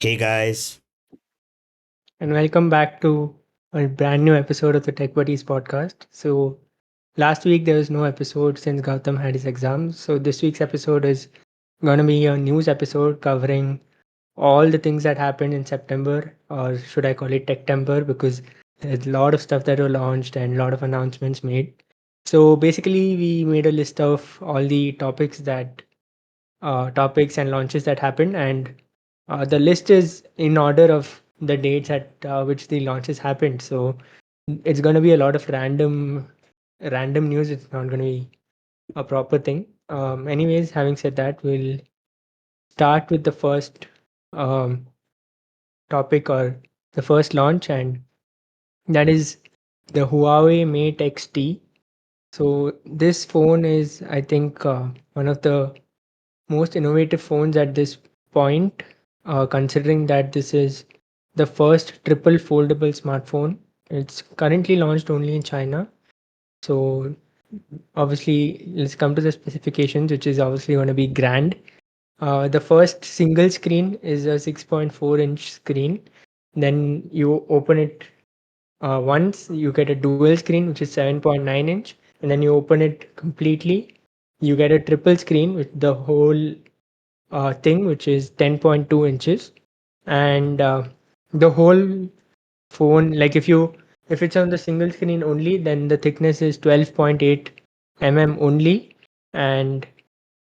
Hey guys. And welcome back to a brand new episode of the Tech Buddies podcast. So, last week there was no episode since Gautam had his exams. So, this week's episode is going to be a news episode covering all the things that happened in September, or should I call it Techtember, because there's a lot of stuff that were launched and a lot of announcements made. So, basically, we made a list of all the topics and launches that happened, and the list is in order of the dates at which the launches happened. So it's going to be a lot of random news. It's not going to be a proper thing. Anyways, having said that, we'll start with the first um, topic, or the first launch, and that is the Huawei Mate X-T. So this phone is, I think, one of the most innovative phones at this point, considering that this is the first triple foldable smartphone. It's currently launched only in China. So, obviously, let's come to the specifications, which is obviously going to be grand. The first single screen is a 6.4-inch screen. Then you open it once, you get a dual screen, which is 7.9 inch. And then you open it completely, you get a triple screen with the whole thing, which is 10.2 inches. And the whole phone, like if it's on the single screen only, then the thickness is 12.8 only. And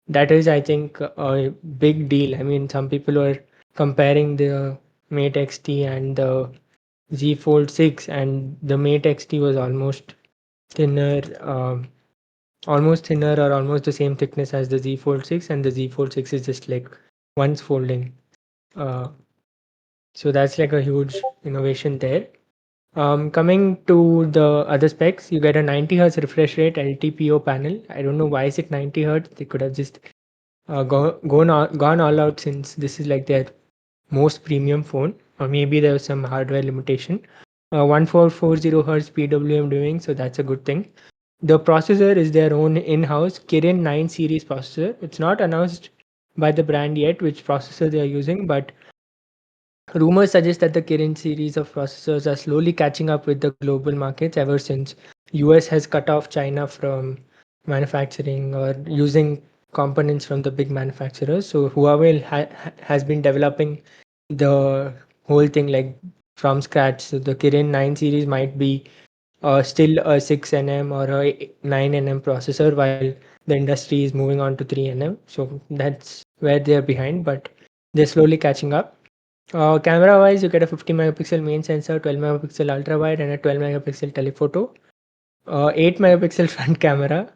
that is, I think, a big deal. I mean, some people were comparing the Mate XT and the Z Fold 6, and the Mate XT was thinner almost thinner or almost the same thickness as the Z Fold 6, and the Z Fold 6 is just like once folding. uh, so that's like a huge innovation there. Coming to the other specs, you get a 90 hertz refresh rate LTPO panel. I don't know why is it 90 hertz. They could have just gone all out, since this is like their most premium phone, or maybe there was some hardware limitation. 1440 hertz PWM doing, so that's a good thing. The processor is their own in-house Kirin 9 series processor. It's not announced by the brand yet which processor they are using, but rumors suggest that the Kirin series of processors are slowly catching up with the global markets ever since US has cut off China from manufacturing or using components from the big manufacturers. So Huawei has been developing the whole thing like from scratch. So the Kirin 9 series might be still a 6nm or a 9nm processor, while the industry is moving on to 3nm. So that's where they're behind, but they're slowly catching up. Camera wise, you get a 50 megapixel main sensor, 12 megapixel ultra wide, and a 12 megapixel telephoto. 8 megapixel front camera.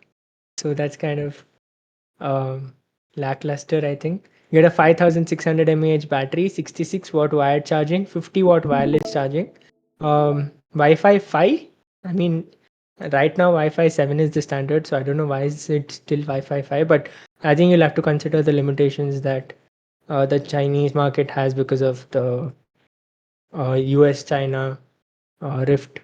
So that's kind of um, lackluster, I think. You get a 5600 mAh battery, 66-watt wired charging, 50-watt wireless charging. Wi-Fi 5. I mean, right now Wi-Fi 7 is the standard, so I don't know why is it still Wi-Fi 5, but I think you'll have to consider the limitations that the Chinese market has because of the US China Rift.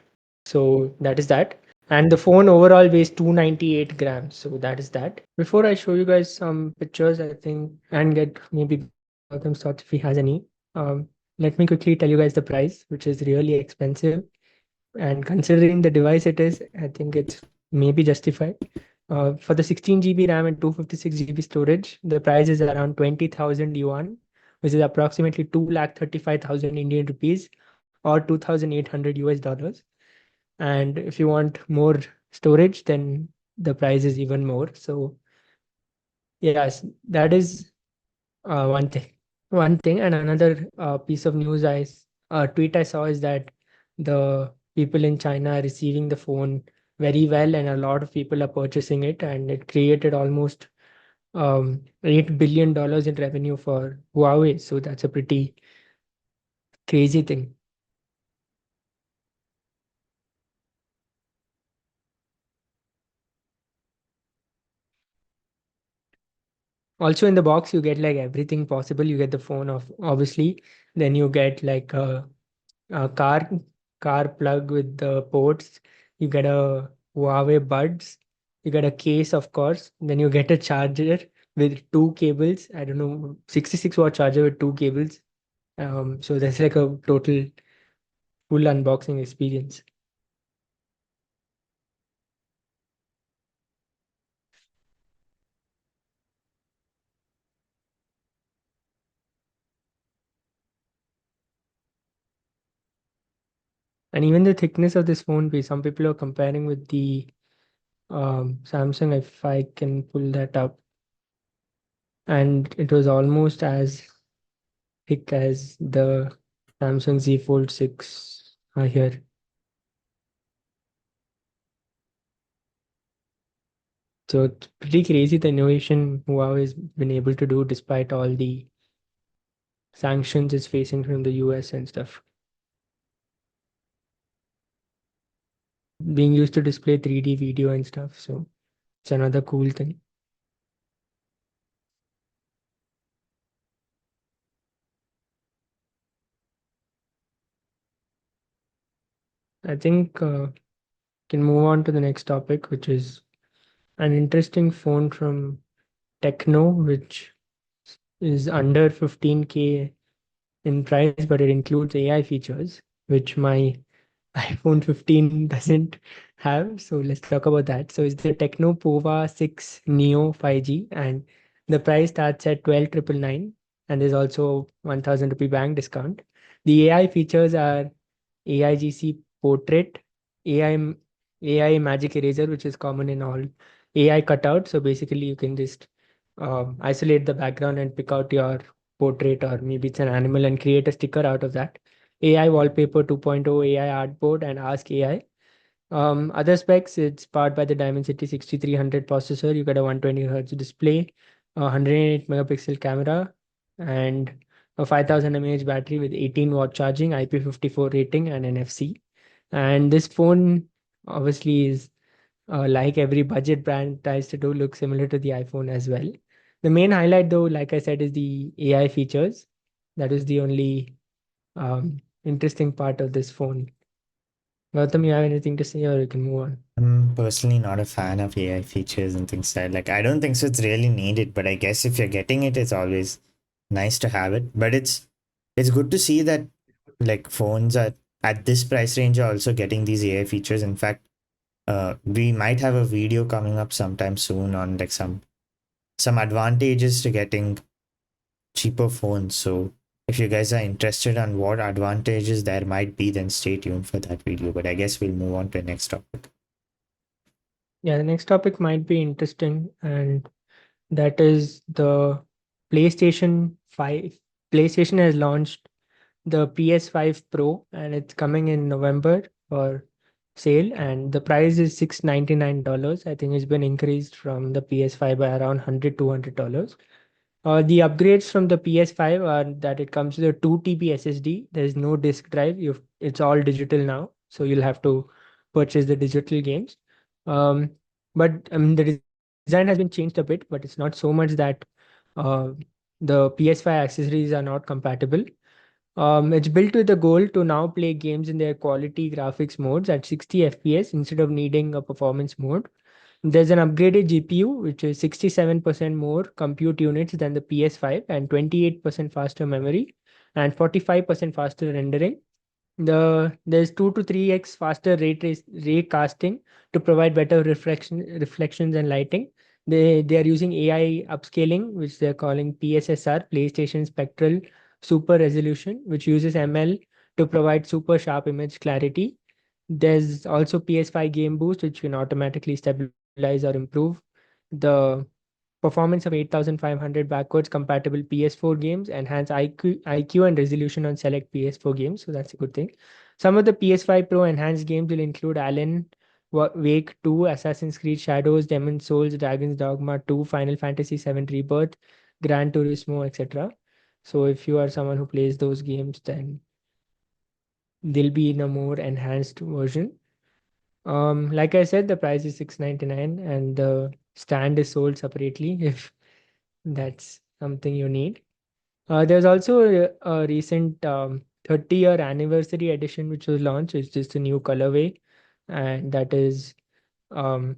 So that is that. And the phone overall weighs 298 grams. So that is that. Before I show you guys some pictures, I think, and get maybe Gautam's thoughts if he has any, um, let me quickly tell you guys the price, which is really expensive. And considering the device it is, I think it's maybe justified. For the 16 GB RAM and 256 GB storage, the price is around 20,000 yuan, which is approximately 2,35,000 Indian rupees, or 2,800 US dollars. And if you want more storage, then the price is even more. So yes, that is one thing. And another piece of news tweet I saw is that the people in China are receiving the phone very well, and a lot of people are purchasing it, and it created almost $8 billion in revenue for Huawei. So that's a pretty crazy thing. Also in the box, you get like everything possible. You get the phone of obviously, then you get like a car plug with the ports. You get a Huawei buds. You get a case, of course. Then you get a charger with two cables. I don't know, 66-watt charger with two cables. So that's like a total full unboxing experience. And even the thickness of this phone, some people are comparing with the Samsung, if I can pull that up. And it was almost as thick as the Samsung Z Fold 6 here. So it's pretty crazy the innovation Huawei has been able to do despite all the sanctions it's facing from the US and stuff. Being used to display 3D video and stuff. So it's another cool thing. I think can move on to the next topic, which is an interesting phone from Techno, which is under 15K in price, but it includes AI features, which my iPhone 15 doesn't have. So let's talk about that. So it's the Techno Pova 6 Neo 5G, and the price starts at 12,999, and there's also 1,000 rupee bank discount. The AI features are AIGC Portrait, AI Magic Eraser, which is common in all AI cutout. So basically, you can just isolate the background and pick out your portrait, or maybe it's an animal, and create a sticker out of that. AI Wallpaper 2.0, AI Artboard, and Ask AI. Other specs, it's powered by the Dimensity 6300 processor. You get a 120 Hz display, a 108 megapixel camera, and a 5000 mAh battery with 18-watt charging, IP54 rating, and NFC. And this phone obviously is like every budget brand tries to do, look similar to the iPhone as well. The main highlight, though, like I said, is the AI features. That is the only interesting part of this phone. Gautam, you have anything to say, or you can move on? I'm personally not a fan of AI features and things like that. Like, I don't think so it's really needed, but I guess if you're getting it, it's always nice to have it. But it's good to see that like phones are at this price range are also getting these AI features. In fact, we might have a video coming up sometime soon on like some advantages to getting cheaper phones. So if you guys are interested on what advantages there might be, then stay tuned for that video. But I guess we'll move on to the next topic. Yeah, the next topic might be interesting, and that is the PlayStation 5. PlayStation has launched the PS5 Pro, and it's coming in November for sale, and the price is $699. I think it's been increased from the PS5 by around 100 $200. The upgrades from the PS5 are that it comes with a 2 TB SSD. There's no disk drive. It's all digital now, so you'll have to purchase the digital games. Um, but the design has been changed a bit, but it's not so much that uh, the PS5 accessories are not compatible. It's built with the goal to now play games in their quality graphics modes at 60 FPS instead of needing a performance mode. There's an upgraded GPU, which is 67% more compute units than the PS5, and 28% faster memory and 45% faster rendering. There's 2 to 3x faster ray casting to provide better reflections and lighting. They are using AI upscaling, which they're calling PSSR, PlayStation Spectral Super Resolution, which uses ML to provide super sharp image clarity. There's also PS5 Game Boost, which can automatically stabilize or improve the performance of 8500 backwards compatible PS4 games, enhance IQ and resolution on select PS4 games. So that's a good thing. Some of the PS5 Pro enhanced games will include Alan Wake 2, Assassin's Creed Shadows, Demon's Souls, Dragon's Dogma 2, Final Fantasy 7 Rebirth, Gran Turismo, etc. So if you are someone who plays those games, then they'll be in a more enhanced version. Like I said, the price is 699, and the stand is sold separately if that's something you need. There's also a recent 30-year anniversary edition which was launched. It's just a new colorway, and that is um,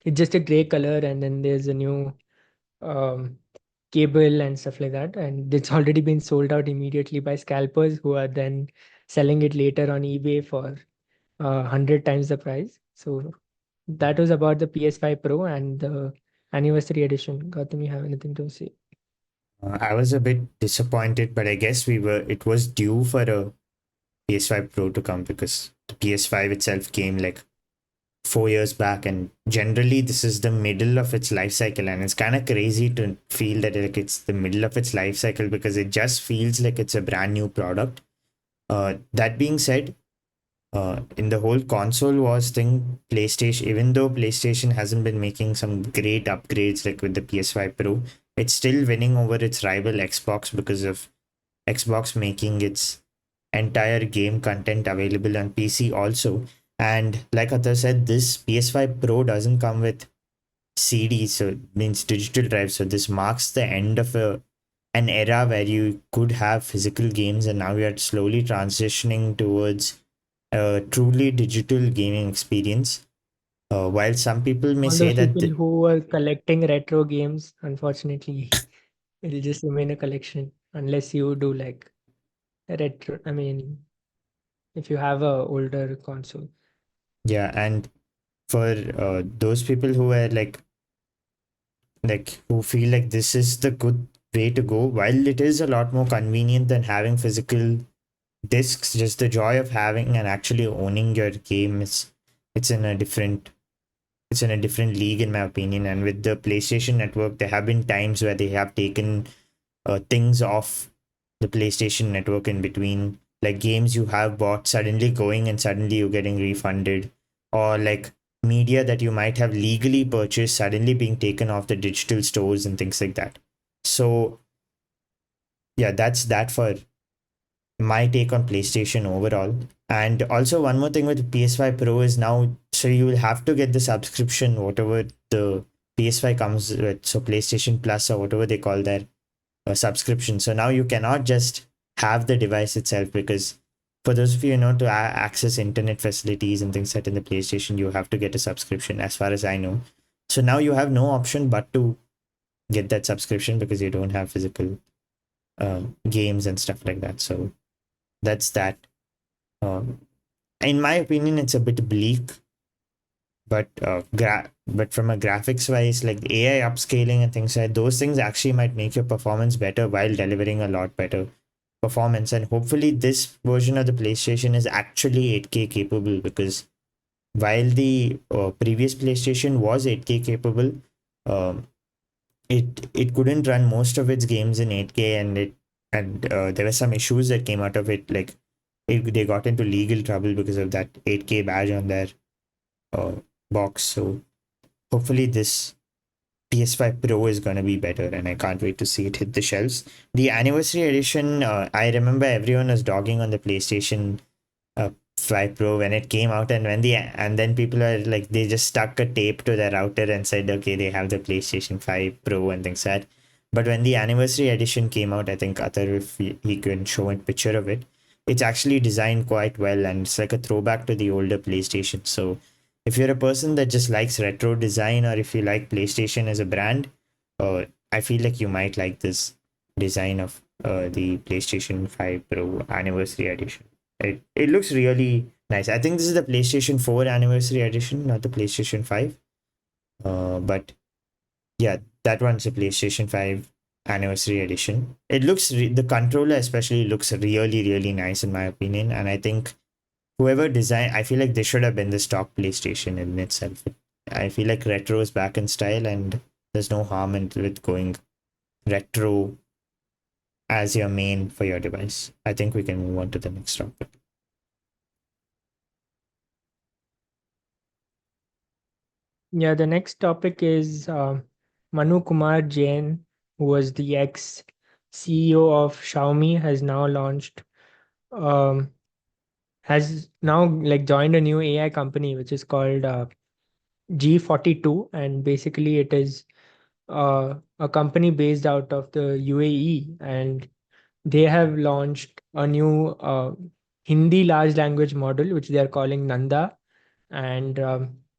it's just a gray color, and then there's a new um, cable and stuff like that, and it's already been sold out immediately by scalpers who are then selling it later on eBay for 100 times the price. So that was about the PS5 Pro and the anniversary edition. Gautam, you have anything to say? I was a bit disappointed, but I guess it was due for a PS5 Pro to come because the PS5 itself came like 4 years back, and generally this is the middle of its life cycle, and it's kind of crazy to feel that like it's the middle of its life cycle because it just feels like it's a brand new product. That being said, in the whole console wars thing, PlayStation, even though PlayStation hasn't been making some great upgrades like with the PS5 Pro, it's still winning over its rival Xbox because of Xbox making its entire game content available on PC also. And like Athar said, this PS5 Pro doesn't come with CD, so it means digital drive. So this marks the end of an era where you could have physical games, and now we are slowly transitioning towards a truly digital gaming experience. While some people may All say those that, people who were collecting retro games, unfortunately, it'll just remain a collection unless you do like retro. I mean, if you have a older console. yeah, and for those people who are like who feel like this is the good way to go, while it is a lot more convenient than having physical discs, just the joy of having and actually owning your game is it's in a different it's in a different league in my opinion. And with the PlayStation Network, there have been times where they have taken things off the PlayStation Network in between, like games you have bought suddenly going and suddenly you're getting refunded, or like media that you might have legally purchased suddenly being taken off the digital stores and things like that. So yeah, that's that for my take on PlayStation overall. And also one more thing with PS5 Pro is now, so you will have to get the subscription, whatever the PS5 comes with, so PlayStation Plus or whatever they call their subscription. So now you cannot just have the device itself, because for those of you who know, to access internet facilities and things that in the PlayStation, you have to get a subscription, as far as I know. So now you have no option but to get that subscription because you don't have physical games and stuff like that. So that's that. Um, in my opinion, it's a bit bleak, but but from a graphics wise, like AI upscaling and things like those things actually might make your performance better while delivering a lot better performance. And hopefully, this version of the PlayStation is actually 8K capable, because while the previous PlayStation was 8K capable, um, it couldn't run most of its games in 8K, and there were some issues that came out of it, like they got into legal trouble because of that 8K badge on their uh, box. So hopefully this PS5 Pro is going to be better, and I can't wait to see it hit the shelves. The anniversary edition, I remember everyone was dogging on the PlayStation 5 Pro when it came out, and then people are like, they just stuck a tape to their router and said, okay, they have the PlayStation 5 Pro and things like that. But when the anniversary edition came out, I think Athar, if he can show a picture of it, it's actually designed quite well, and it's like a throwback to the older PlayStation. So if you're a person that just likes retro design, or if you like PlayStation as a brand, I feel like you might like this design of the PlayStation 5 Pro anniversary edition. It looks really nice. I think this is the PlayStation 4 anniversary edition, not the PlayStation 5. But yeah, that one's a PlayStation 5 anniversary edition. The controller especially looks really, really nice in my opinion. And I think whoever designed, I feel like they should have been the stock PlayStation in itself. I feel like retro is back in style, and there's no harm in with going retro as your main for your device. I think we can move on to the next topic. Yeah, the next topic is Manu Kumar Jain, who was the ex CEO of Xiaomi, um, has now like joined a new AI company which is called G42, and basically it is a company based out of the UAE, and they have launched a new Hindi large language model which they are calling Nanda, and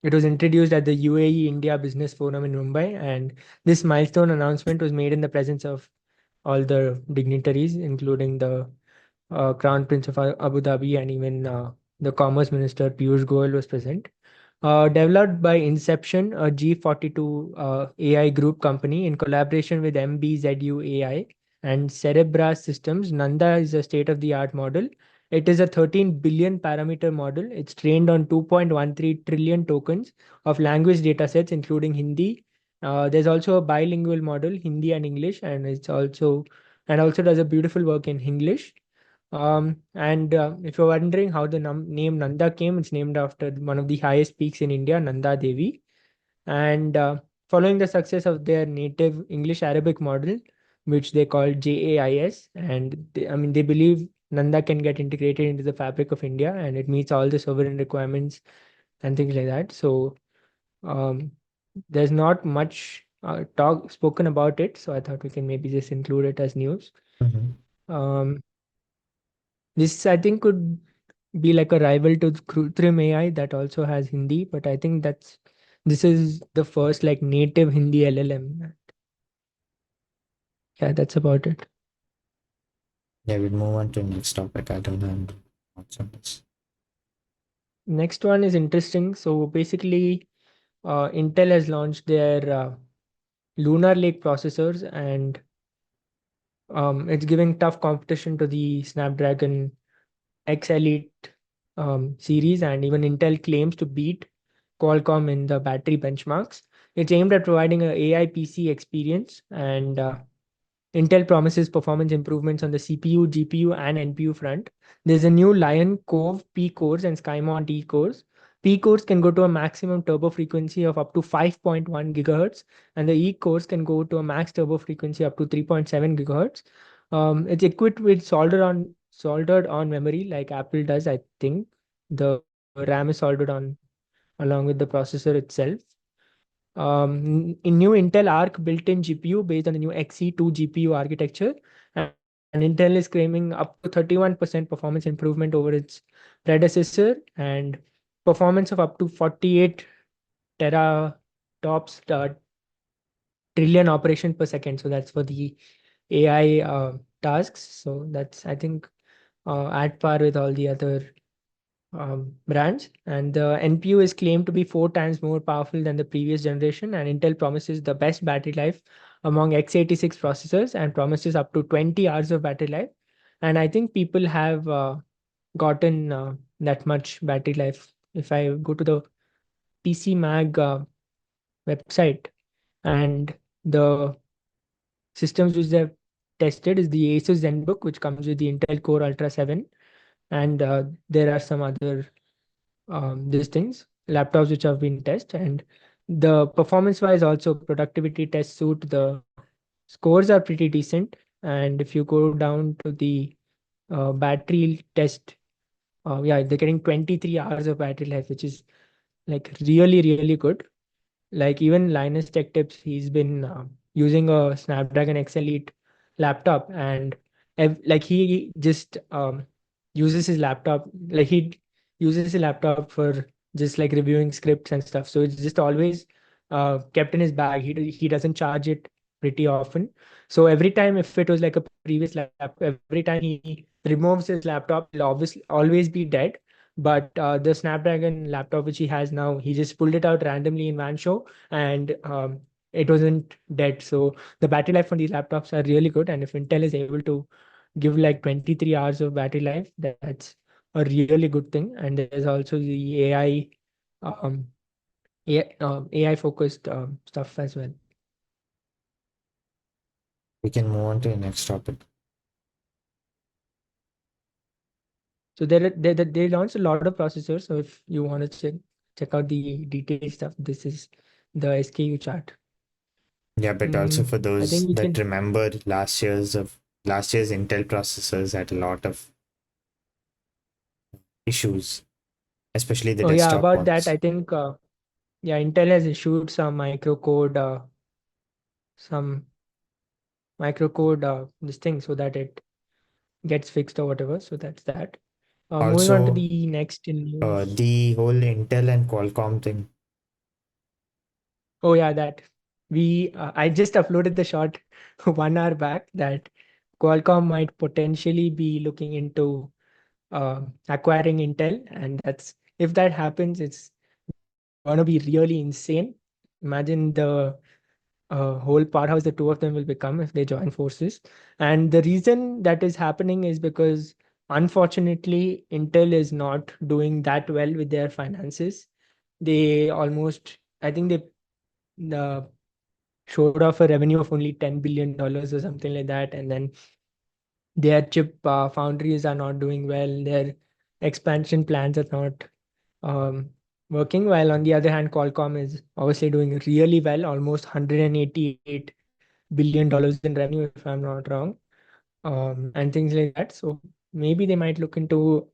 It was introduced at the UAE India Business Forum in Mumbai, and this milestone announcement was made in the presence of all the dignitaries, including the Crown Prince of Abu Dhabi, and even the Commerce Minister Piyush Goyal was present. Developed by Inception, a G42 AI group company in collaboration with MBZU AI and Cerebras Systems, Nanda is a state-of-the-art model. It is a 13 billion parameter model. It's trained on 2.13 trillion tokens of language datasets, including Hindi. There's also a bilingual model, Hindi and English, and also does a beautiful work in English. And if you're wondering how the name Nanda came, it's named after one of the highest peaks in India, Nanda Devi. And following the success of their native English Arabic model, which they call JAIS, and I mean, they believe Nanda can get integrated into the fabric of India and it meets all the sovereign requirements and things like that. So um, there's not much talk spoken about it. So I thought we can maybe just include it as news. Mm-hmm. Um, this I think could be like a rival to Trim AI that also has Hindi, but I think this is the first like native Hindi LLM. Yeah, that's about it. Yeah, we'll move on to the next topic. I don't have much on this. Next one is interesting. So basically, Intel has launched their Lunar Lake processors, and it's giving tough competition to the Snapdragon X Elite series, and even Intel claims to beat Qualcomm in the battery benchmarks. It's aimed at providing an AI PC experience, and Intel promises performance improvements on the CPU, GPU, and NPU front. There's a new Lion Cove P cores and Skymont E cores. P cores can go to a maximum turbo frequency of up to 5.1 gigahertz, and the E cores can go to a max turbo frequency up to 3.7 gigahertz. It's equipped with soldered on memory like Apple does, I think. The RAM is soldered on along with the processor itself. In new Intel Arc built-in GPU based on the new Xe2 GPU architecture, and Intel is claiming up to 31% performance improvement over its predecessor and performance of up to 48 teratops trillion operations per second. So that's for the AI tasks. So that's I think at par with all the other brands, and the NPU is claimed to be 4 times more powerful than the previous generation, and Intel promises the best battery life among x86 processors and promises up to 20 hours of battery life. And I think people have gotten that much battery life. If I go to the PC Mag website, and the systems which they've tested is the ASUS ZenBook, which comes with the Intel Core Ultra 7, and there are some other these things laptops which have been tested, and the performance wise also productivity test suit the scores are pretty decent. And if you go down to the battery test, yeah, they're getting 23 hours of battery life, which is like really good. Like even Linus Tech Tips, he's been using a Snapdragon X Elite laptop, and like he just uses his laptop, like he uses his laptop for just like reviewing scripts and stuff. So it's just always kept in his bag. He doesn't charge it pretty often. So every time, if it was like a previous laptop, every time he removes his laptop, it'll obviously always be dead. But the Snapdragon laptop which he has now, he just pulled it out randomly in one show, and it wasn't dead. So the battery life on these laptops are really good. And if Intel is able to give like 23 hours of battery life, that's a really good thing. And there's also the um, AI focused stuff as well. We can move on to the next topic. So they launched a lot of processors. So if you want to check out the detailed stuff, this is the SKU chart. Yeah, but also for I those think we that can. remember last year's Intel processors had a lot of issues, especially the Oh yeah, desktop about that, ones. I think yeah, Intel has issued some microcode this thing so that it gets fixed or whatever. So that's that. Moving on to Also, the next in news. the whole Intel and Qualcomm thing. Oh yeah, that we I just uploaded the shot 1 hour back that Qualcomm might potentially be looking into acquiring Intel, and that's if that happens, it's gonna be really insane. Imagine the whole powerhouse the two of them will become if they join forces. And the reason that is happening is because unfortunately Intel is not doing that well with their finances. They almost, I think they showed off a revenue of only $10 billion or something like that, and then their chip foundries are not doing well. Their expansion plans are not um, working. While on the other hand, Qualcomm is obviously doing really well, almost $188 billion in revenue, if I'm not wrong, and things like that. So maybe they might look into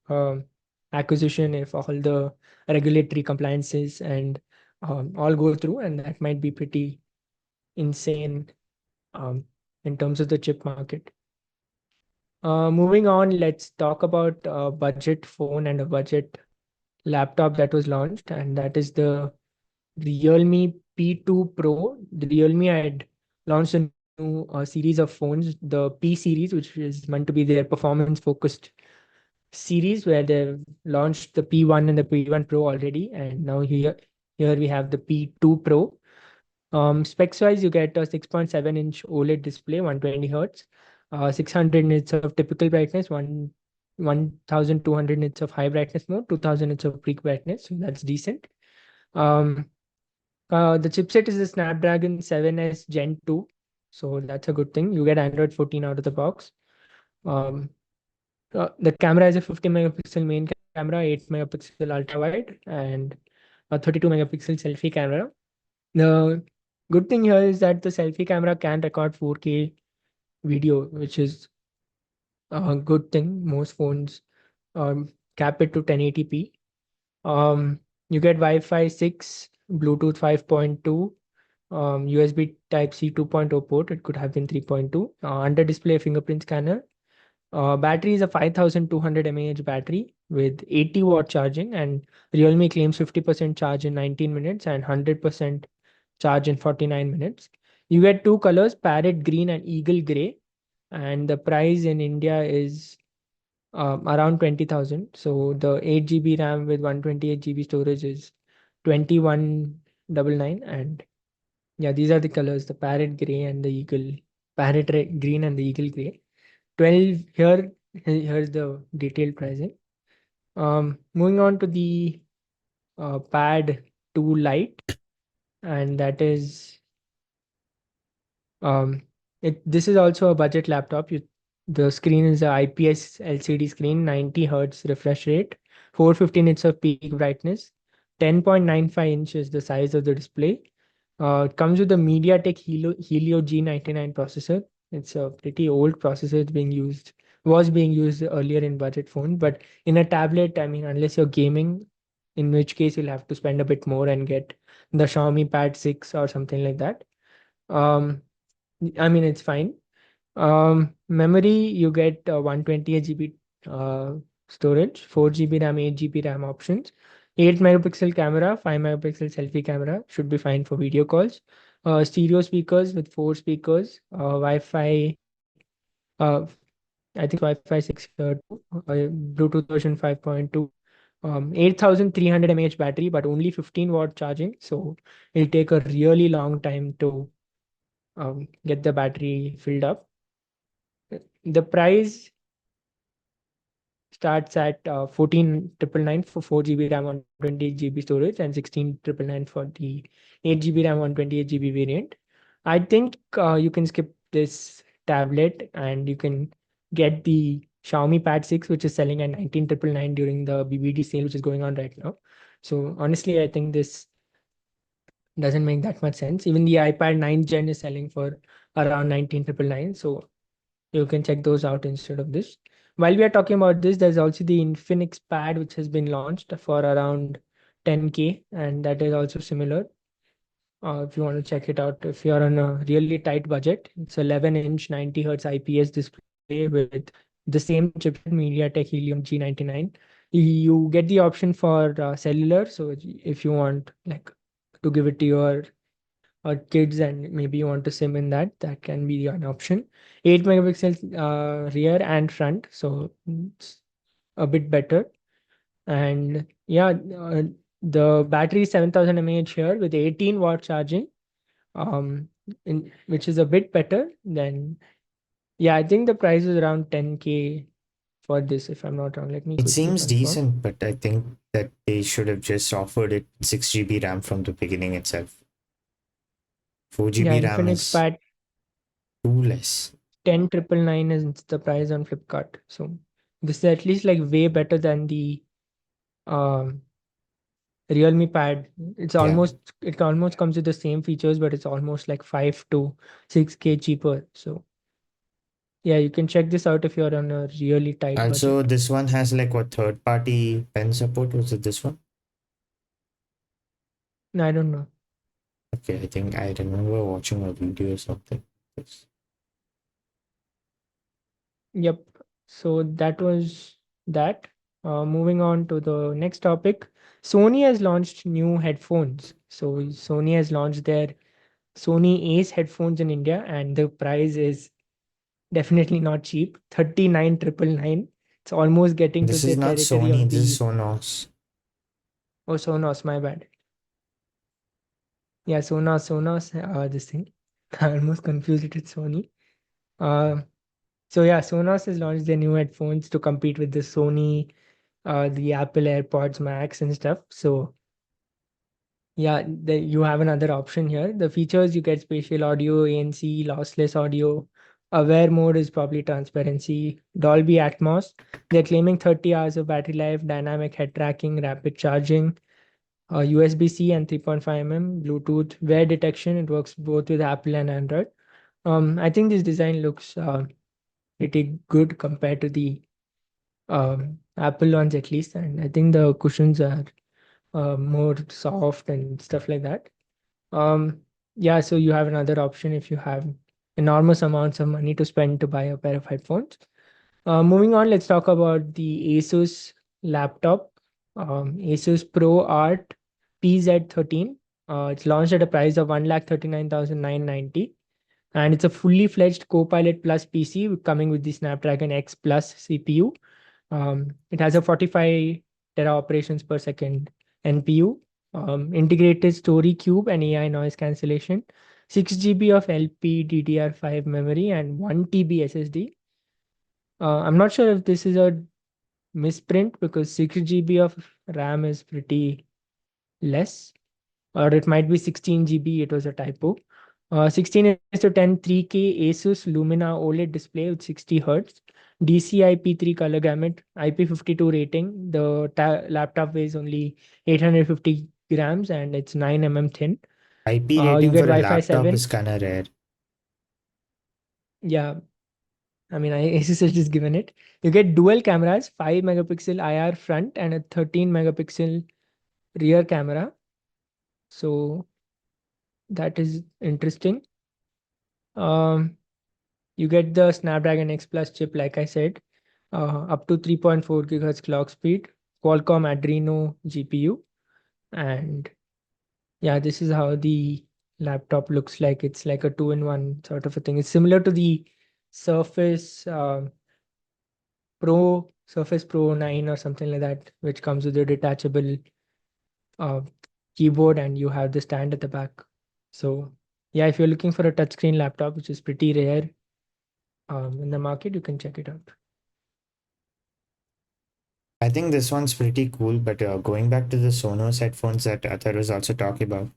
acquisition if all the regulatory compliances and all go through, and that might be pretty insane um, in terms of the chip market. Moving on, let's talk about a budget phone and a budget laptop that was launched, and that is the Realme P2 Pro. The Realme had launched a new series of phones, the P series, which is meant to be their performance focused series, where they've launched the P1 and the P1 Pro already, and now here we have the P2 Pro. Specs wise, you get a 6.7-inch OLED display, 120 hertz, 600 nits of typical brightness, 1200 nits of high brightness mode, 2000 nits of peak brightness. So that's decent. Um, the chipset is the Snapdragon 7S Gen 2. So that's a good thing. You get Android 14 out of the box. Um, the camera is a 50 megapixel main camera, 8 megapixel ultra wide, and a 32 megapixel selfie camera. The good thing here is that the selfie camera can record 4K video, which is a good thing. Most phones cap it to 1080p. You get Wi-Fi 6, Bluetooth 5.2, USB Type-C 2.0 port. It could have been 3.2. Under display fingerprint scanner. Battery is a 5200 mAh battery with 80-watt charging, and Realme claims 50% charge in 19 minutes and 100% charge in 49 minutes. You get two colors, parrot green and eagle gray, and the price in India is around 20,000. So the 8 GB RAM with 128 GB storage is 2199, and yeah, these are the colors, the parrot gray and the eagle green and the eagle gray. 12 here. Here's the detailed pricing. Moving on to the Pad 2 Lite, and that is Um, this is also a budget laptop. The screen is a IPS LCD screen, 90 hertz refresh rate, 450 nits of peak brightness, 10.95 inches the size of the display. It comes with a MediaTek Helio G99 processor. It's a pretty old processor. Was being used earlier in budget phone, but in a tablet, I mean, unless you're gaming, in which case you'll have to spend a bit more and get the Xiaomi Pad 6 or something like that. Um, I mean, it's fine. Memory, you get 128 GB storage, 4 GB RAM, 8 GB RAM options, 8 megapixel camera, 5 megapixel selfie camera should be fine for video calls. Stereo speakers with four speakers, Wi-Fi, I think it's Wi-Fi 6 here too, Bluetooth version 5.2. 8300 mAh battery, but only 15-watt charging. So it'll take a really long time to get the battery filled up. The price starts at 14,999 for 4 GB RAM, 128 GB storage, and 16,999 for the 8 GB RAM, 128 GB variant. I think you can skip this tablet and you can get the Xiaomi Pad 6, which is selling at 19,999 during the BBD sale, which is going on right now. So honestly, I think this doesn't make that much sense. Even the iPad 9 Gen is selling for around 19,999. So you can check those out instead of this. While we are talking about this, there's also the Infinix Pad, which has been launched for around 10K, and that is also similar. If you want to check it out, if you're on a really tight budget, it's 11-inch 90 hertz IPS display with the same chipset, MediaTek Helium G99. You get the option for cellular. So if you want like to give it to your kids and maybe you want to sim in that, that can be an option. 8 megapixels rear and front, so it's a bit better. And yeah, the battery is 7000 mAh here with 18-watt charging, which is a bit better than, yeah, I think the price is around 10K for this, if I'm not wrong. Let me It quickly seems confirm. decent, but I think that they should have just offered it 6 GB RAM from the beginning itself. 4 Yeah, GB RAM Infinix is Pad too less. 10,999 is the price on Flipkart. So this is at least like way better than the um, Realme Pad. Yeah. It almost comes with the same features, but it's almost like 5 to 6K cheaper. So yeah, you can check this out if you're on a really tight Also, budget. this one has like what third party pen support? Was it this one? I don't know. Okay, I think I remember watching a video or something. Yes. Yep. So that was that. Moving on to the next topic. Sony has launched new headphones. So Sony has launched their Sony Ace headphones in India, and the price is definitely not cheap. 39,999. It's almost getting to This the is not territory Sony, of this is the, Sonos. oh, Sonos, my bad. Yeah, Sonos, this thing. I almost confused it with Sony. Uh, so yeah, Sonos has launched their new headphones to compete with the Sony, the Apple AirPods Max and stuff. So yeah, you have another option here. The features, you get spatial audio, ANC, lossless audio. Aware mode is probably transparency. Dolby Atmos. They're claiming 30 hours of battery life, dynamic head tracking, rapid charging, USB-C and 3.5 Bluetooth, wear detection. It works both with Apple and Android. I think this design looks pretty good compared to the Apple ones at least, and I think the cushions are more soft and stuff like that. Um, yeah, so you have another option if you have enormous amounts of money to spend to buy a pair of headphones. Moving on, let's talk about the ASUS laptop, ASUS ProArt PZ13. It's launched at a price of 1,39,990, and it's a fully fledged Copilot Plus PC coming with the Snapdragon X Plus CPU. It has a 45 tera operations per second NPU, integrated story cube and AI noise cancellation, 6 GB of LPDDR5 memory, and 1 TB SSD. I'm not sure if this is a misprint because 6 GB of RAM is pretty less, or it might be 16 GB. It was a typo. 16 is to 10 3K Asus Lumina OLED display with 60 Hz, DCI-P3 color gamut, IP52 rating. The laptop weighs only 850 grams and it's 9 thin. IP You rating get for a Wi-Fi laptop 7. is kind of rare. Yeah, I mean, Asus has just given it. You get dual cameras, 5 megapixel IR front and a 13 megapixel rear camera. So that is interesting. Um, You get the Snapdragon X Plus chip, like I said, up to 3.4 gigahertz clock speed, Qualcomm Adreno GPU, and yeah, this is how the laptop looks like. It's like a two-in-one sort of a thing. It's similar to the Surface Surface Pro 9 or something like that, which comes with a detachable uh, keyboard and you have the stand at the back. So yeah, if you're looking for a touchscreen laptop, which is pretty rare in the market, you can check it out. I think this one's pretty cool, but going back to the Sonos headphones that Athar was also talking about,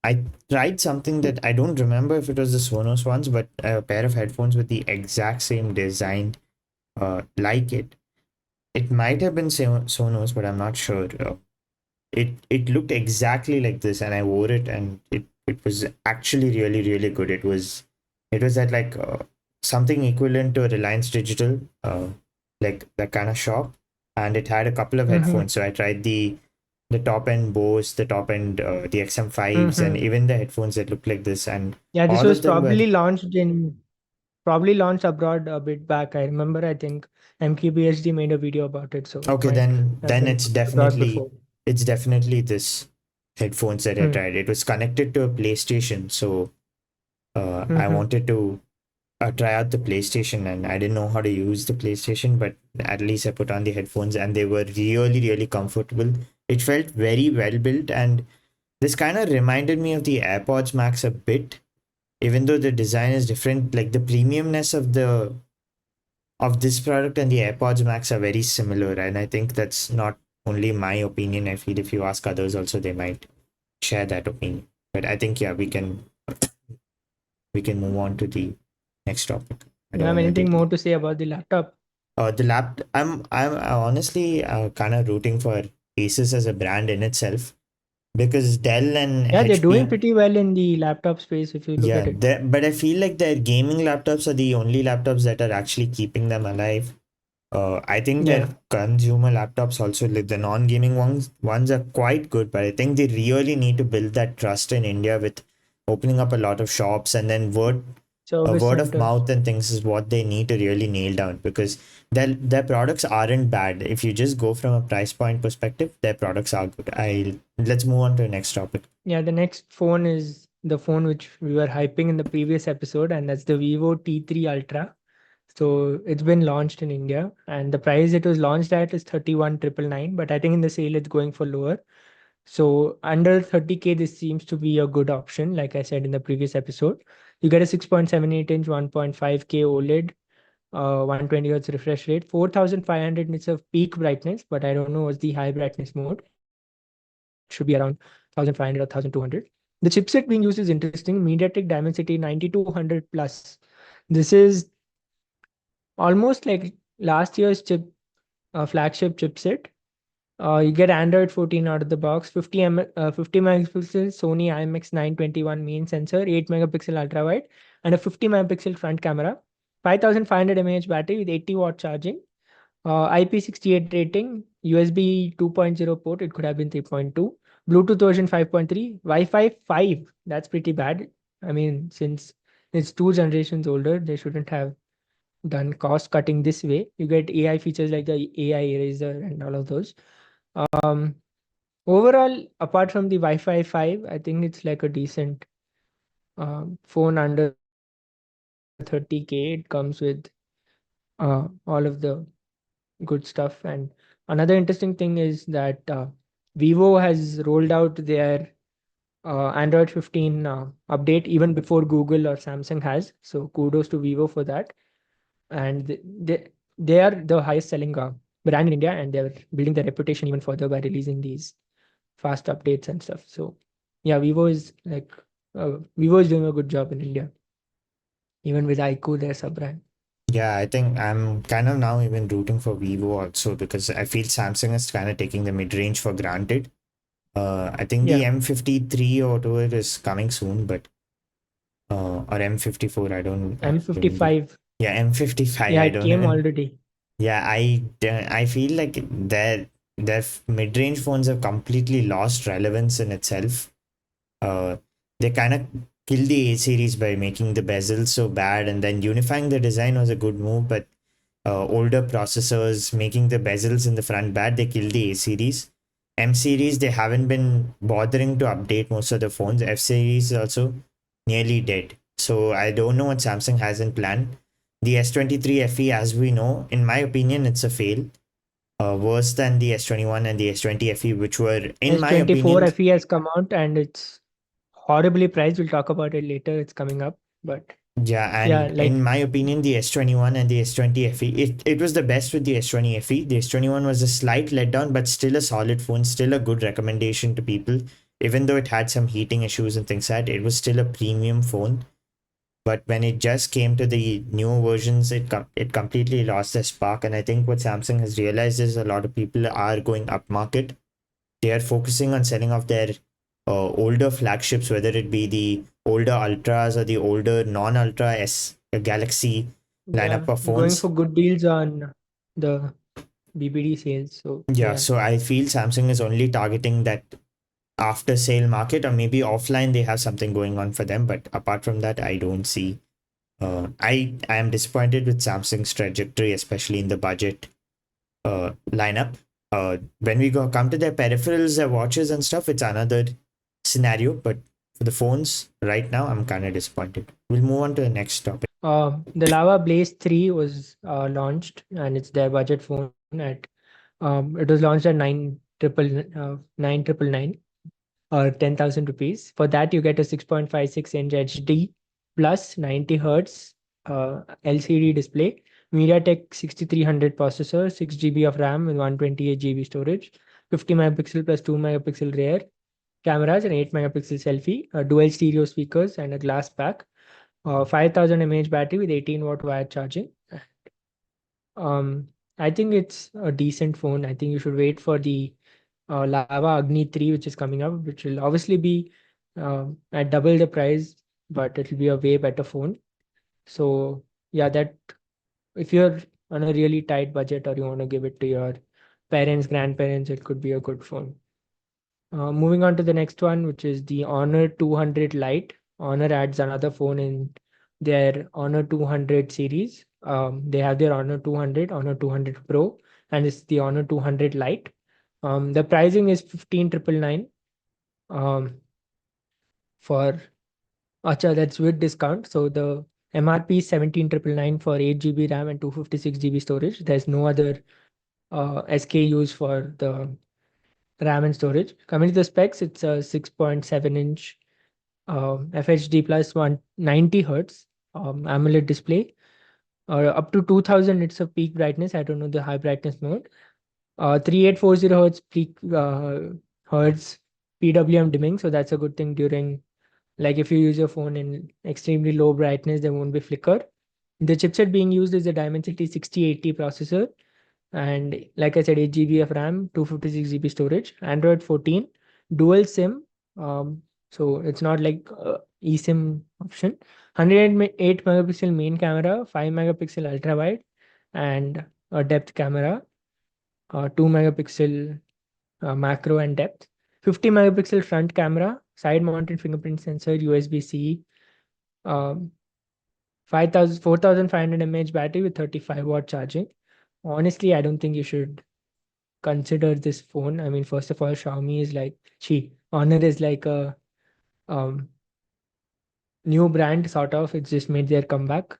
I tried something that I don't remember if it was the Sonos ones, but a pair of headphones with the exact same design, like it. It might have been Sonos, but I'm not sure. It looked exactly like this, and I wore it, and it was actually really good. It was at like something equivalent to a Reliance Digital, like that kind of shop, and it had a couple of Mm-hmm. headphones. So I tried the top end Bose, the top end the XM5s, and Mm-hmm. even the headphones that look like this, and Yeah, this all was of them were probably launched abroad a bit back. I remember, I think MKBHD made a video about it, so it okay. might Then have been it's abroad definitely before. this. headphones that I tried. It was connected to a PlayStation, so I wanted to try out the PlayStation, and I didn't know how to use the PlayStation, but at least I put on the headphones, and they were really, really comfortable. It felt very well built, and this kind of reminded me of the AirPods Max a bit, even though the design is different. Like the premiumness of this product and the AirPods Max are very similar, and I think that's not only my opinion. I feel if you ask others also, they might share that opinion. But I think yeah, we can move on to the next topic. I You don't have want to anything delay. more to say about the laptop? The lap. I'm honestly kind of rooting for Asus as a brand in itself because Dell and Yeah, they're doing HP. pretty well in the laptop space if you look Yeah, at it. but I feel like their gaming laptops are the only laptops that are actually keeping them alive. I think their Yeah. consumer laptops also, like the non-gaming ones are quite good, but I think they really need to build that trust in India with opening up a lot of shops, and then Service word of centers. mouth and things is what they need to really nail down, because their products aren't bad. If you just go from a price point perspective, their products are good. I Let's move on to the next topic. Yeah, the next phone is the phone which we were hyping in the previous episode, and that's the Vivo T3 Ultra. So it's been launched in India, and the price it was launched at is 31,999. But I think in the sale it's going for lower. So under 30K, this seems to be a good option. Like I said in the previous episode, you get a 6.78-inch 1.5K OLED, 120 hertz refresh rate, 4500 nits of peak brightness, but I don't know what's the high brightness mode. It should be around 1500 or 1200. The chipset being used is interesting. MediaTek Dimensity 9200 plus. This is almost like last year's flagship chipset. You get Android 14 out of the box, 50 megapixel Sony IMX 921 main sensor, 8 megapixel ultra wide, and a 50 megapixel front camera. 5500 mAh battery with 80-watt charging. IP68 rating, USB 2.0 port, it could have been 3.2. Bluetooth version 5.3, Wi-Fi 5. That's pretty bad. I mean, since it's 2 generations older, they shouldn't have done cost cutting this way. You get AI features like the AI eraser and all of those. Um, Overall, apart from the Wi-Fi 5, I think it's like a decent phone under 30K. It comes with all of the good stuff. And another interesting thing is that Vivo has rolled out their Android 15 update even before Google or Samsung has. So kudos to Vivo for that. And they are the highest selling brand in India, and they're building their reputation even further by releasing these fast updates and stuff. So yeah, Vivo is doing a good job in India, even with iQOO, their sub brand. Yeah, I think I'm kind of now even rooting for Vivo also, because I feel Samsung is kind of taking the mid-range for granted. I think the Yeah, M53 or whatever is coming soon, but or M54, I don't remember. M55. Yeah, M55, Yeah, I it don't came even. already. Yeah, I feel like their mid-range phones have completely lost relevance in itself. They kind of killed the A series by making the bezels so bad, and then unifying the design was a good move, but older processors making the bezels in the front bad, they killed the A series. M series, they haven't been bothering to update most of the phones. F series is also nearly dead. So I don't know what Samsung has in plan. The S23 FE, as we know, in my opinion, it's a fail. Worse than the S21 and the S20 FE, which were, in my S24 opinion, FE has come out and it's horribly priced. We'll talk about it later. It's coming up. But yeah, yeah, and in like my opinion, the S21 and the S20 FE, it was the best with the S20 FE. The S21 was a slight letdown, but still a solid phone, still a good recommendation to people. Even though it had some heating issues and things like that, it was still a premium phone. But when it just came to the newer versions, it completely lost the spark. And I think what Samsung has realized is a lot of people are going upmarket. They are focusing on selling off their older flagships, whether it be the older Ultras or the older non-Ultra S Galaxy yeah, lineup of going phones. for good deals on the BBD sales. So Yeah, yeah, so I feel Samsung is only targeting that after sale market, or maybe offline they have something going on for them. But apart from that, I don't see. I am disappointed with Samsung's trajectory, especially in the budget lineup. When we come to their peripherals, their watches and stuff, it's another scenario, but for the phones right now, I'm kind of disappointed. We'll move on to the next topic. The Lava Blaze 3 was launched, and it's their budget phone at it was launched at 9,999 or 10,000 rupees. For that, you get a 6.56-inch HD plus 90 hertz LCD display, MediaTek 6300 processor, 6 GB of RAM with 128 GB storage, 50 megapixel plus 2 megapixel rear cameras, and 8 megapixel selfie, dual stereo speakers, and a glass back. 5000 mAh battery with 18-watt wired charging. Um, I think it's a decent phone. I think you should wait for the Lava Agni 3, which is coming up, which will obviously be at double the price, but it'll be a way better phone. So yeah, that if you're on a really tight budget or you want to give it to your parents, grandparents, it could be a good phone. Moving on to the next one, which is the Honor 200 Lite. Honor adds another phone in their Honor 200 series. They have their Honor 200, Honor 200 Pro, and it's the Honor 200 Lite. The pricing is 15,999 for Acha, that's with discount. So the MRP is 17,999 for 8 GB RAM and 256 GB storage. There's no other SKUs for the RAM and storage. Coming to the specs, it's a 6.7-inch FHD plus 190 hertz AMOLED display. Up to 2000 nits of peak brightness. I don't know the high brightness mode. 3840 hertz peak hertz PWM dimming. So that's a good thing during, like if you use your phone in extremely low brightness, there won't be flicker. The chipset being used is a Dimensity 6080 processor, and like I said, 8 GB of RAM, 256 GB storage, Android 14, dual SIM. So it's not like eSIM option. 108 megapixel main camera, 5 megapixel ultra wide, and a depth camera, 2 megapixel macro and depth, 50 megapixel front camera, side mounted fingerprint sensor, USB-C, um, 4,500 mAh battery with 35-watt charging. Honestly, I don't think you should consider this phone. I mean, first of all, Xiaomi is like, Honor is like a um, new brand, sort of. It's just made their comeback.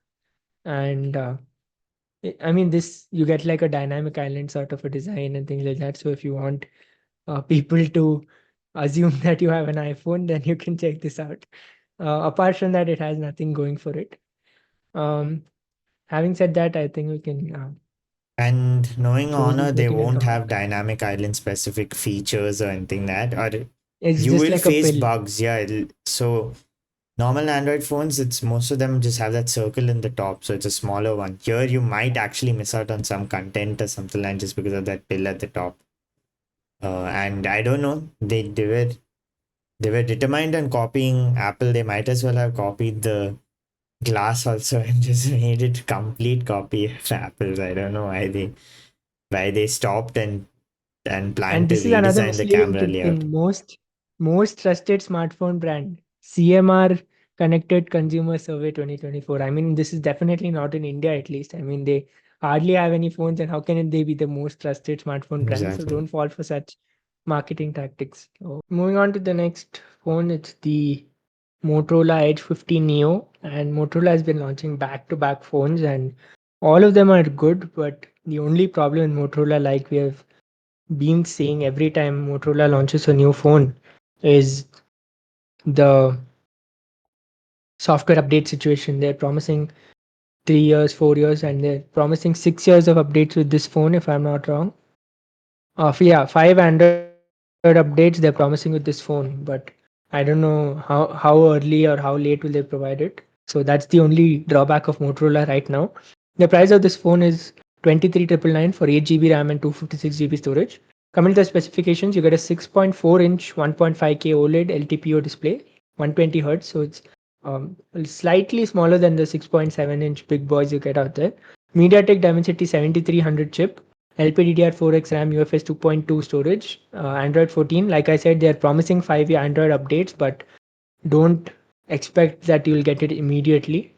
And I mean, this, you get like a dynamic island sort of a design and things like that. So if you want people to assume that you have an iPhone, then you can check this out. Apart from that, it has nothing going for it. Um, Having said that, I think we can And knowing close Honor, this they looking at won't have topic. dynamic island specific features or anything that, or It's you just will like a face pill. bugs. Yeah. So normal Android phones, it's most of them just have that circle in the top, so it's a smaller one. Here, you might actually miss out on some content or something like just because of that pill at the top. And I don't know, they were determined on copying Apple. They might as well have copied the glass also and just made it complete copy of Apple's. I don't know why they stopped and And planned to this is another redesign the camera misleading layout. thing. Most trusted smartphone brand, CMR Connected Consumer Survey 2024. I mean, this is definitely not in India at least. I mean, they hardly have any phones, and how can they be the most trusted smartphone brand? So Exactly. don't fall for such marketing tactics. So, moving on to the next phone, it's the Motorola Edge 50 Neo, and Motorola has been launching back-to-back phones, and all of them are good. But the only problem in Motorola, like we have been saying every time Motorola launches a new phone, is the software update situation. They're promising 3 years, 4 years, and they're promising 6 years of updates with this phone, if I'm not wrong. Yeah, 5 Android updates they're promising with this phone, but I don't know how early or how late will they provide it. So that's the only drawback of Motorola right now. The price of this phone is 23,999 for 8 GB RAM and 256 GB storage. Coming to the specifications, you get a 6.4-inch 1.5K OLED LTPO display, 120 hertz. So it's slightly smaller than the 6.7-inch big boys you get out there. MediaTek Dimensity 7300 chip, LPDDR4X RAM, UFS 2.2 storage, Android 14. Like I said, they're promising 5-year Android updates, but don't expect that you'll get it immediately.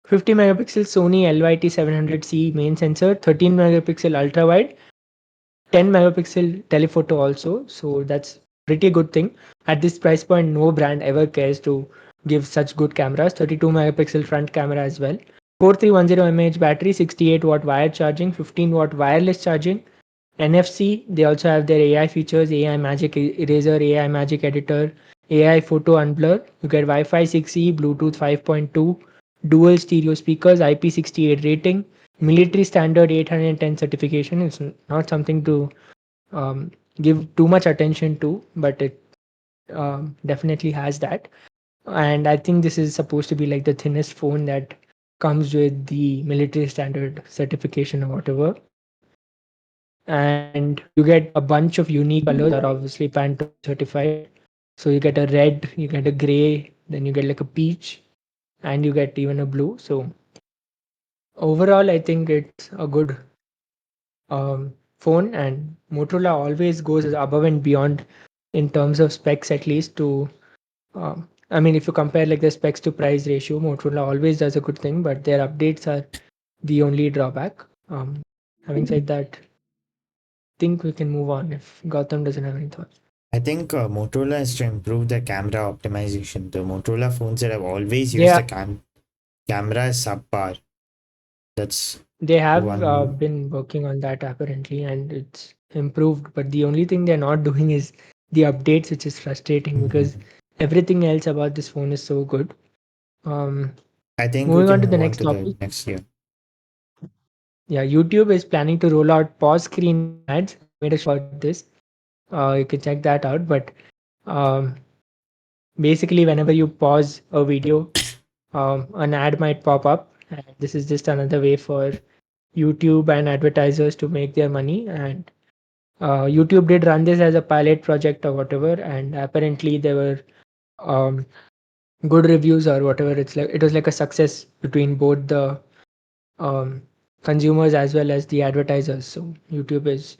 50 megapixel Sony LYT 700C main sensor, 13 megapixel ultra wide, 10 megapixel telephoto also. So that's pretty good thing. At this price point, no brand ever cares to give such good cameras. 32 megapixel front camera as well. 4310 mAh battery, 68 watt wired charging, 15 watt wireless charging, NFC. They also have their AI features: AI Magic Eraser, AI Magic Editor, AI Photo Unblur. You get Wi-Fi 6E, Bluetooth 5.2, dual stereo speakers, IP68 rating, military standard 810 certification. It's not something to um, give too much attention to, but it definitely has that. And I think this is supposed to be like the thinnest phone that comes with the military standard certification or whatever. And you get a bunch of unique colors that are obviously Pantone certified. So you get a red, you get a gray, then you get like a peach, and you get even a blue. So overall, I think it's a good phone, and Motorola always goes above and beyond in terms of specs, at least to I mean, if you compare like the specs to price ratio, Motorola always does a good thing, but their updates are the only drawback. Having said that, think we can move on if Gautam doesn't have any thoughts. I think Motorola has to improve the camera optimization. The Motorola phones that have always used Yeah, the camera is subpar. That's they have one. been working on that apparently, and it's improved. But the only thing they're not doing is the updates, which is frustrating because Mhm. everything else about this phone is so good. Um, I think we Moving can on to the move on next to the topic. next year. Yeah, YouTube is planning to roll out pause screen ads. I made a short video about this. You can check that out. But um, basically, whenever you pause a video, an ad might pop up. And this is just another way for YouTube and advertisers to make their money. And YouTube did run this as a pilot project or whatever. And apparently, there were um, good reviews or whatever. It was like a success between both the um, consumers as well as the advertisers. So YouTube is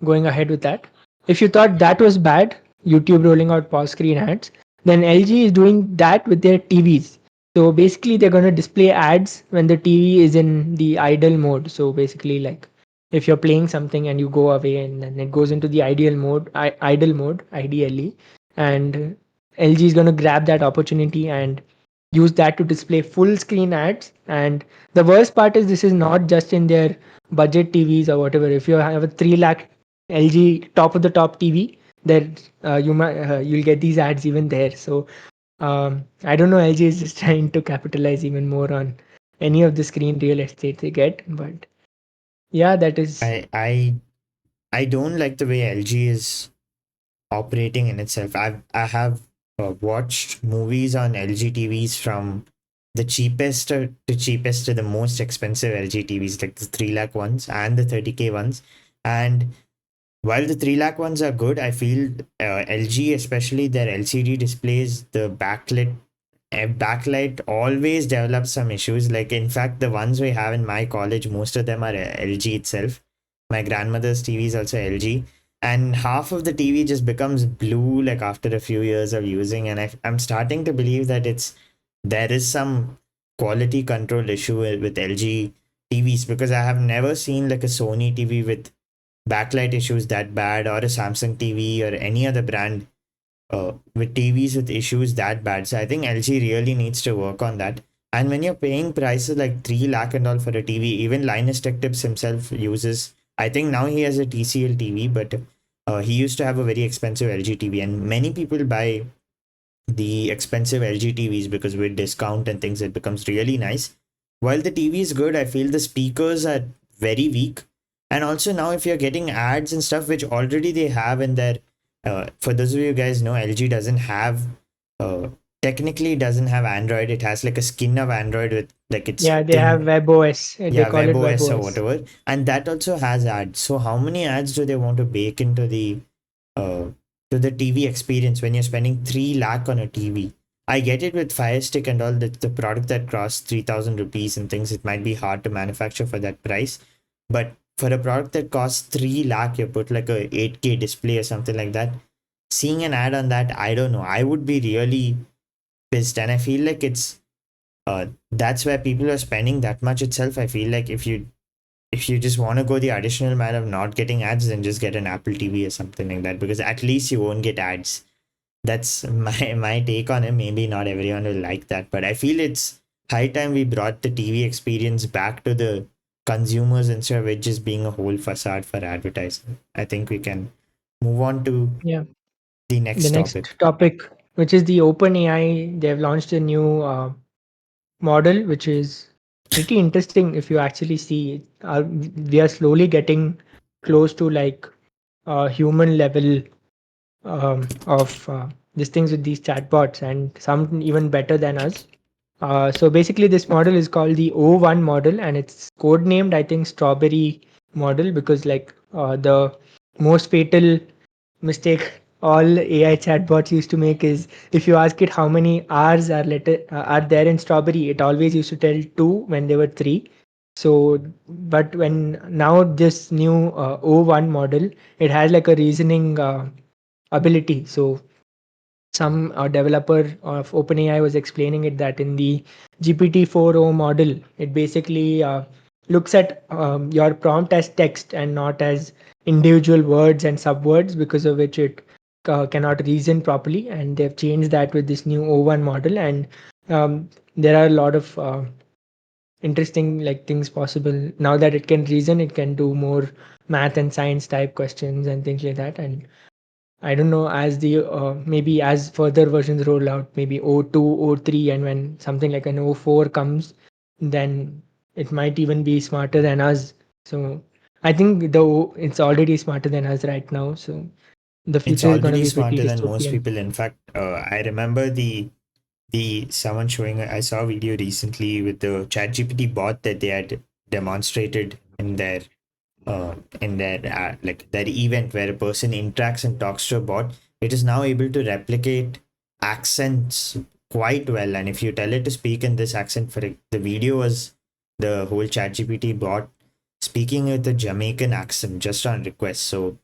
going ahead with that. If you thought that was bad, YouTube rolling out pause screen ads, then LG is doing that with their TVs. So basically, they're going to display ads when the TV is in the idle mode. So basically, like if you're playing something and you go away and then it goes into the idle mode, ideally, and LG is going to grab that opportunity and use that to display full screen ads. And the worst part is this is not just in their budget TVs or whatever. If you have a 3 lakh LG top of the top TV, then you'll get these ads even there. So I don't know. LG is just trying to capitalize even more on any of the screen real estate they get. But yeah, that is. I I I don't like the way LG is operating in itself. I have watched movies on LG TVs from the cheapest to cheapest to the most expensive LG TVs, like the 3 lakh ones and the 30K ones. And while the 3 lakh ones are good, I feel LG, especially their LCD displays, the backlight always develops some issues. Like, in fact, the ones we have in my college, most of them are LG itself. My grandmother's TV is also LG. And half of the TV just becomes blue like after a few years of using. And I'm starting to believe that there is some quality control issue with LG TVs, because I have never seen like a Sony TV with backlight issues that bad, or a Samsung TV or any other brand with TVs with issues that bad. So I think LG really needs to work on that. And when you're paying prices like 3 lakh and all for a TV, even Linus Tech Tips himself uses, I think now he has a TCL TV, but he used to have a very expensive LG TV. And many people buy the expensive LG TVs because with discount and things, it becomes really nice. While the TV is good, I feel the speakers are very weak. And also now, if you're getting ads and stuff, which already they have in their, for those of you guys know, LG doesn't have, uh, technically it doesn't have Android. It has like a skin of Android with like its Yeah, they have thin, WebOS. They yeah, call it WebOS or WebOS. whatever. And that also has ads. So how many ads do they want to bake into uh, the TV experience when you're spending 3 lakh on a TV? I get it with Fire Stick and all, the product that costs 3,000 rupees and things, it might be hard to manufacture for that price. But for a product that costs 3 lakh, you put like a 8K display or something like that. Seeing an ad on that, I don't know. I would be really pissed. And I feel like that's where people are spending that much itself. I feel like if you if you just want to go the additional mile of not getting ads, then just get an Apple TV or something like that, because at least you won't get ads. That's my take on it. Maybe not everyone will like that, but I feel it's high time we brought the TV experience back to the consumers instead of it just being a whole facade for advertising. I think we can move on to Yeah. the The next next topic. topic, which is the OpenAI, they've launched a new model, which is pretty interesting if you actually see it. We are slowly getting close to like human level of these things with these chatbots, and some even better than us. So basically, this model is called the O1 model, and it's codenamed, I think, Strawberry model, because like the most fatal mistake all AI chatbots used to make is if you ask it how many R's are there in Strawberry, it always used to tell two when there were three. So, but when now this new O1 model, it has like a reasoning ability. So some developer of OpenAI was explaining it that in the GPT-4o model, it basically looks at your prompt as text and not as individual words and subwords, because of which it cannot reason properly. And they've changed that with this new O1 model. And there are a lot of interesting like things possible now that it can reason. It can do more math and science type questions and things like that. And I don't know, as the maybe as further versions roll out, maybe O2, O3, and when something like an O4 comes, then it might even be smarter than us. So I think it's already smarter than us right now. So the It's future is going to already be pretty smarter than most dystopian. people. In fact, I remember the someone showing. I saw a video recently with the ChatGPT bot that they had demonstrated in their like their event where a person interacts and talks to a bot. It is now able to replicate accents quite well, and if you tell it to speak in this accent, for the video was the whole ChatGPT bot speaking with a Jamaican accent just on request. So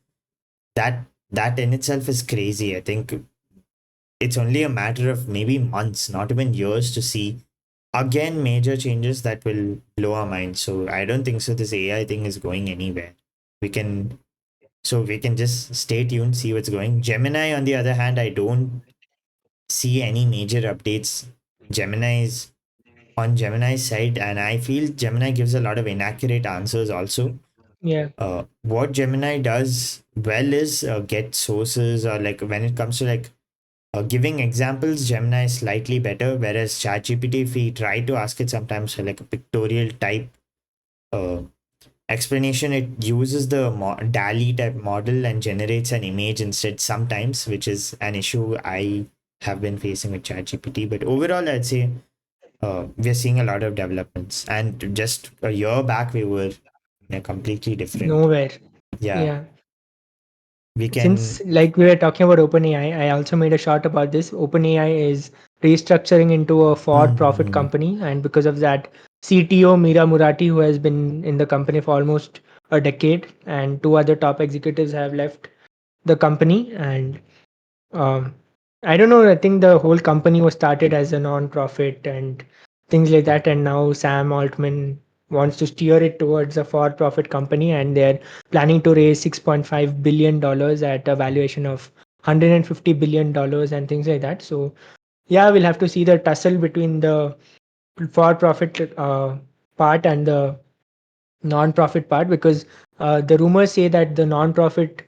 that that in itself is crazy. I think it's only a matter of maybe months, not even years, to see again major changes that will blow our minds. So I don't think so this AI thing is going anywhere. We can we can just stay tuned, see what's going. Gemini, on the other hand, I don't see any major updates. Gemini's on Gemini's side, and I feel Gemini gives a lot of inaccurate answers also. Yeah, What Gemini does well is get sources, or like when it comes to like giving examples, Gemini is slightly better, whereas ChatGPT, if we try to ask it sometimes for like a pictorial type uh, explanation, it uses the DALI type model and generates an image instead sometimes, which is an issue I have been facing with ChatGPT. But overall, I'd say we're seeing a lot of developments. And just a year back, we were in a completely different. nowhere. Yeah, Yeah. we can. Since like we were talking about OpenAI, I also made a short about this. OpenAI is restructuring into a for-profit Mm-hmm. company, and because of that, CTO Mira Murati, who has been in the company for almost a decade, and two other top executives have left the company. And um, I don't know. I think the whole company was started as a non-profit and things like that, and now Sam Altman wants to steer it towards a for-profit company, and they're planning to raise $6.5 billion at a valuation of $150 billion and things like that. So yeah, we'll have to see the tussle between the for-profit part and the non-profit part, because the rumors say that the non-profit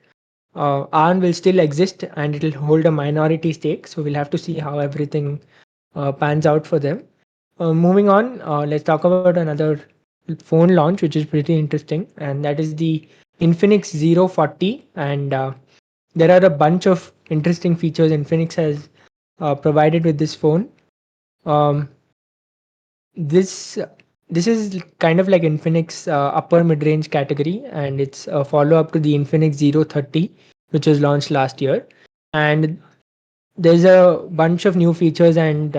ARN will still exist and it will hold a minority stake. So we'll have to see how everything pans out for them. Moving on, let's talk about another phone launch, which is pretty interesting, and that is the Infinix Zero 40. And there are a bunch of interesting features Infinix has provided with this phone. Um, this this is kind of like Infinix upper mid-range category, and it's a follow-up to the Infinix Zero 30, which was launched last year. And there's a bunch of new features and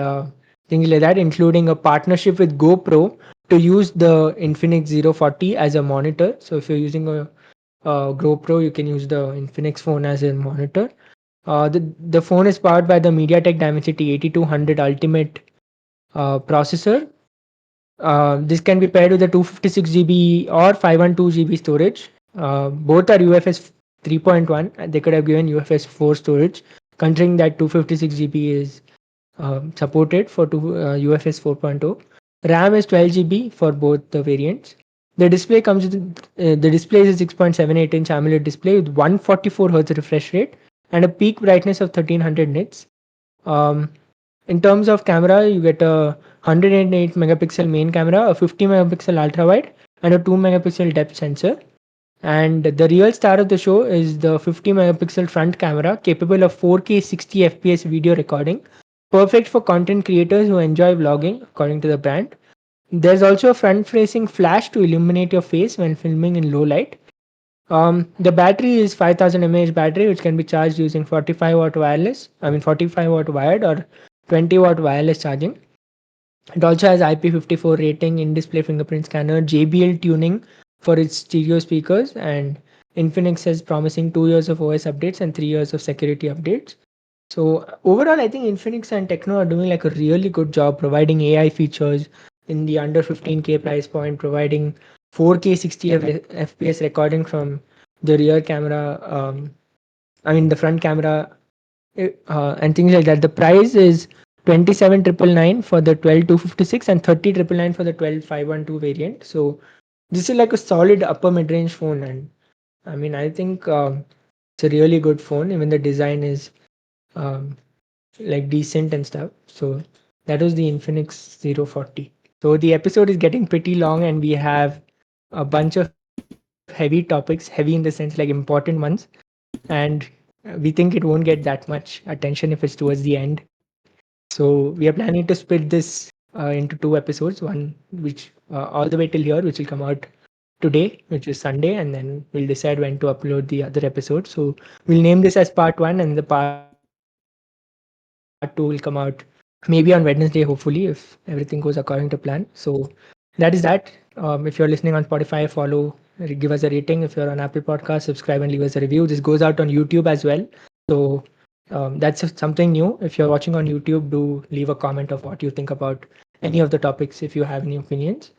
things like that, including a partnership with GoPro to use the Infinix Zero 40 as a monitor. So if you're using a GoPro, you can use the Infinix phone as a monitor. The phone is powered by the MediaTek Dimensity 8200 Ultimate processor, This can be paired with a 256 GB or 512 GB storage. Both are UFS 3.1, and they could have given UFS 4 storage, considering that 256 GB is supported for UFS 4.0. RAM is 12 GB for both the variants. The display comes with the display is a 6.78-inch AMOLED display with 144 Hz refresh rate and a peak brightness of 1300 nits. Um, in terms of camera, you get a 108 megapixel main camera, a 50 megapixel ultra wide, and a 2 megapixel depth sensor. And the real star of the show is the 50 megapixel front camera capable of 4K 60 FPS video recording, perfect for content creators who enjoy vlogging, according to the brand. There's also a front facing flash to illuminate your face when filming in low light. The battery is 5000 mAh battery, which can be charged using 45 watt wired or 20-watt wireless charging. It also has IP54 rating, in-display fingerprint scanner, JBL tuning for its stereo speakers, and Infinix says promising 2 years of OS updates and 3 years of security updates. So overall, I think Infinix and Techno are doing like a really good job providing AI features in the under 15K price point, providing 4K 60 FPS recording from the rear camera. The front camera and things like that. The price is 27,999 for the 12256 and 30,999 for the 12512 variant. So this is like a solid upper mid range phone, and I think it's a really good phone. Even the design is um, like decent and stuff. So that was the Infinix Zero 40. So the episode is getting pretty long, and we have a bunch of heavy topics, heavy in the sense like important ones, and we think it won't get that much attention if it's towards the end. So we are planning to split this into two episodes, one which all the way till here, which will come out today, which is Sunday, and then we'll decide when to upload the other episode. So we'll name this as part one, and the part two will come out maybe on Wednesday, hopefully, if everything goes according to plan. So that is that. If you're listening on Spotify, follow, give us a rating. If you're on Apple Podcast, subscribe and leave us a review. This goes out on YouTube as well. So that's something new. If you're watching on YouTube, do leave a comment of what you think about any of the topics if you have any opinions.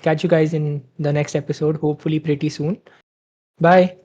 Catch you guys in the next episode, hopefully pretty soon. Bye.